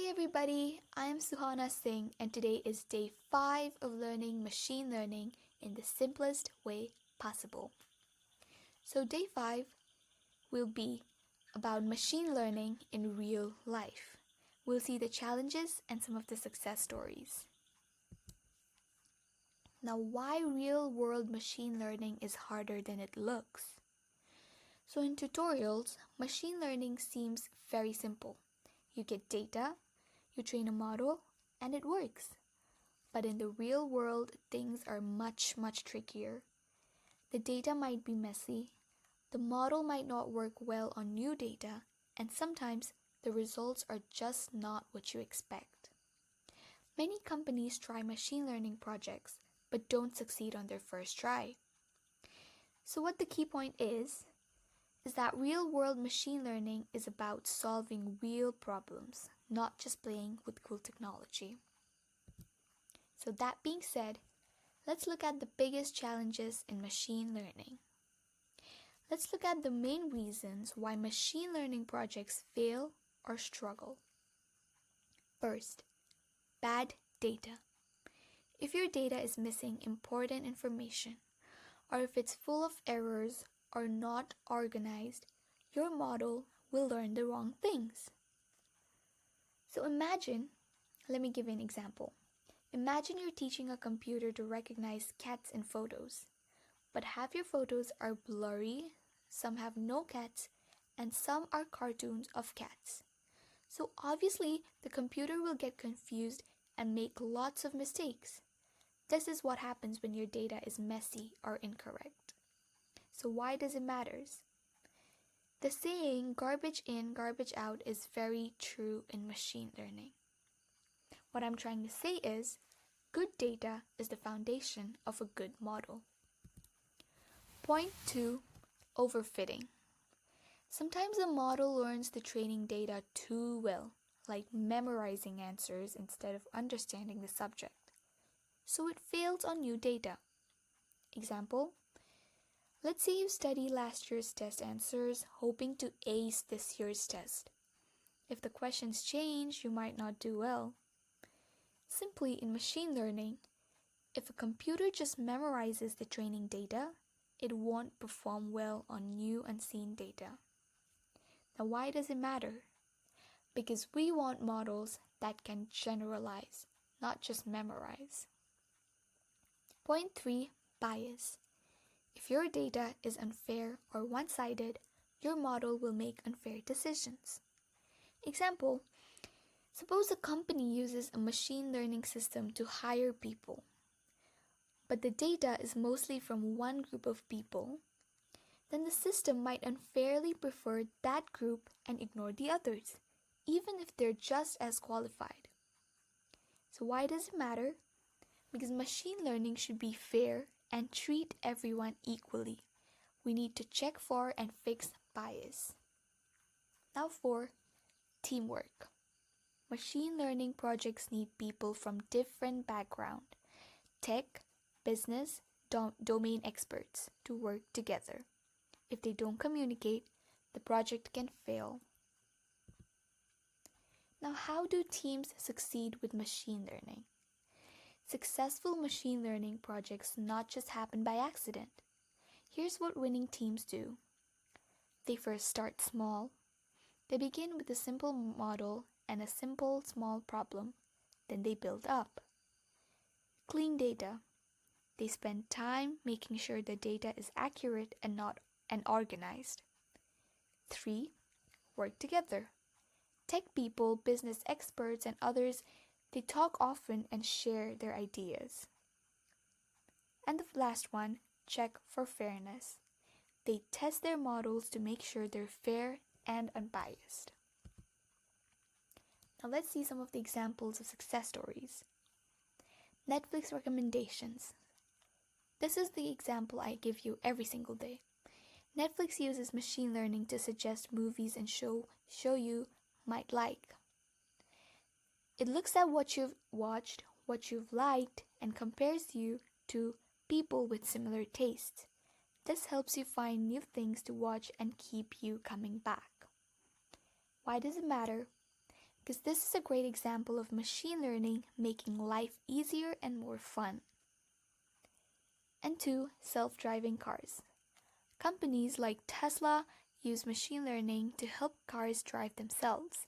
Hey everybody, I am Suhana Singh and today is day 5 of learning machine learning in the simplest way possible. So day 5 will be about machine learning in real life. We'll see the challenges and some of the success stories. Now, why real world machine learning is harder than it looks? So in tutorials, machine learning seems very simple. You get data, you train a model, and it works. But in the real world, things are much trickier. The data might be messy, the model might not work well on new data, and sometimes the results are just not what you expect. Many companies try machine learning projects, but don't succeed on their first try. So what the key point is that real-world machine learning is about solving real problems, not just playing with cool technology. So that being said, let's look at the biggest challenges in machine learning. Let's look at the main reasons why machine learning projects fail or struggle. First, bad data. If your data is missing important information, or if it's full of errors or not organized, your model will learn the wrong things. So let me give you an example. Imagine you're teaching a computer to recognize cats in photos, but half your photos are blurry, some have no cats, and some are cartoons of cats. So obviously, the computer will get confused and make lots of mistakes. This is what happens when your data is messy or incorrect. So why does it matter? The saying garbage in, garbage out is very true in machine learning. What I'm trying to say is, good data is the foundation of a good model. Point 2, overfitting. Sometimes a model learns the training data too well, like memorizing answers instead of understanding the subject. So it fails on new data. Example, let's say you study last year's test answers, hoping to ace this year's test. If the questions change, you might not do well. Simply in machine learning, if a computer just memorizes the training data, it won't perform well on new unseen data. Now why does it matter? Because we want models that can generalize, not just memorize. Point 3, bias. If your data is unfair or one-sided, your model will make unfair decisions. Example, suppose a company uses a machine learning system to hire people, but the data is mostly from one group of people. Then the system might unfairly prefer that group and ignore the others, even if they're just as qualified. So why does it matter? Because machine learning should be fair and treat everyone equally. We need to check for and fix bias. Now for teamwork. Machine learning projects need people from different backgrounds, tech, business, domain experts to work together. If they don't communicate, the project can fail. Now, how do teams succeed with machine learning? Successful machine learning projects not just happen by accident. Here's what winning teams do. They first start small. They begin with a simple model and a simple small problem. Then they build up. Clean data. They spend time making sure the data is accurate and organized. 3. Work together. Tech people, business experts, and others, they talk often and share their ideas. And the last one, check for fairness. They test their models to make sure they're fair and unbiased. Now let's see some of the examples of success stories. Netflix recommendations. This is the example I give you every single day. Netflix uses machine learning to suggest movies and show you might like. It looks at what you've watched, what you've liked, and compares you to people with similar tastes. This helps you find new things to watch and keep you coming back. Why does it matter? because this is a great example of machine learning making life easier and more fun. And 2, self-driving cars. Companies like Tesla use machine learning to help cars drive themselves.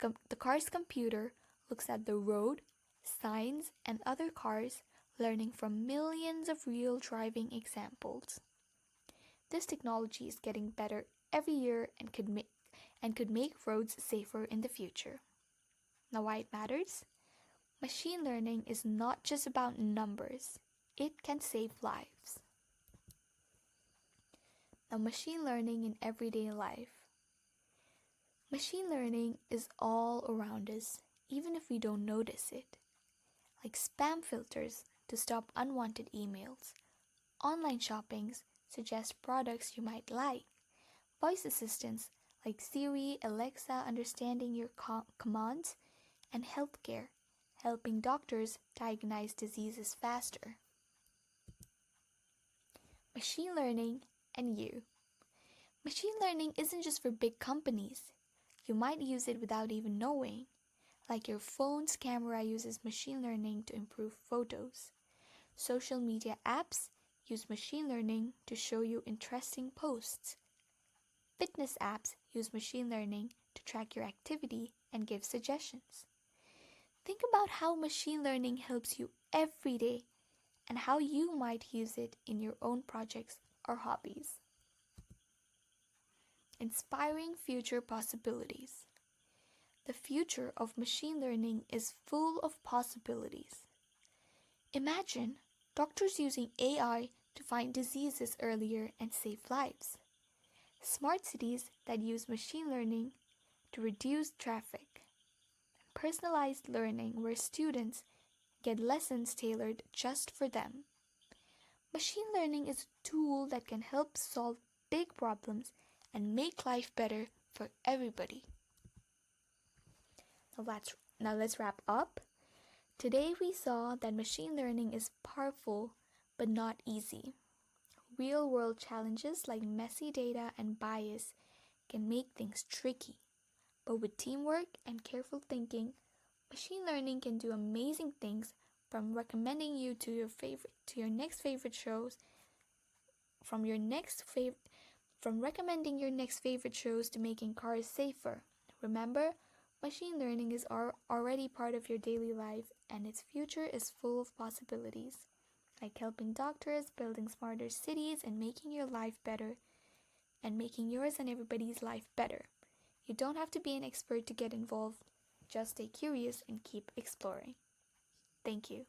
The car's computer looks at the road, signs, and other cars, learning from millions of real driving examples. This technology is getting better every year and could make roads safer in the future. Now, why it matters? Machine learning is not just about numbers. It can save lives. Now, machine learning in everyday life. Machine learning is all around us, even if we don't notice it. Like spam filters to stop unwanted emails. Online shoppings suggest products you might like. Voice assistants like Siri, Alexa understanding your commands, and healthcare, helping doctors diagnose diseases faster. Machine learning and you. Machine learning isn't just for big companies. You might use it without even knowing. Like your phone's camera uses machine learning to improve photos. Social media apps use machine learning to show you interesting posts. Fitness apps use machine learning to track your activity and give suggestions. Think about how machine learning helps you every day and how you might use it in your own projects or hobbies. Inspiring future possibilities. The future of machine learning is full of possibilities. Imagine doctors using AI to find diseases earlier and save lives. Smart cities that use machine learning to reduce traffic. Personalized learning where students get lessons tailored just for them. Machine learning is a tool that can help solve big problems and make life better for everybody. Now let's wrap up. Today we saw that machine learning is powerful but not easy. Real-world challenges like messy data and bias can make things tricky. But with teamwork and careful thinking, machine learning can do amazing things, from recommending you to your next favorite shows, from recommending your next favorite shows to making cars safer. Remember, machine learning is already part of your daily life, and its future is full of possibilities, like helping doctors, building smarter cities, and making your life better, and making yours and everybody's life better. You don't have to be an expert to get involved. Just stay curious and keep exploring. Thank you.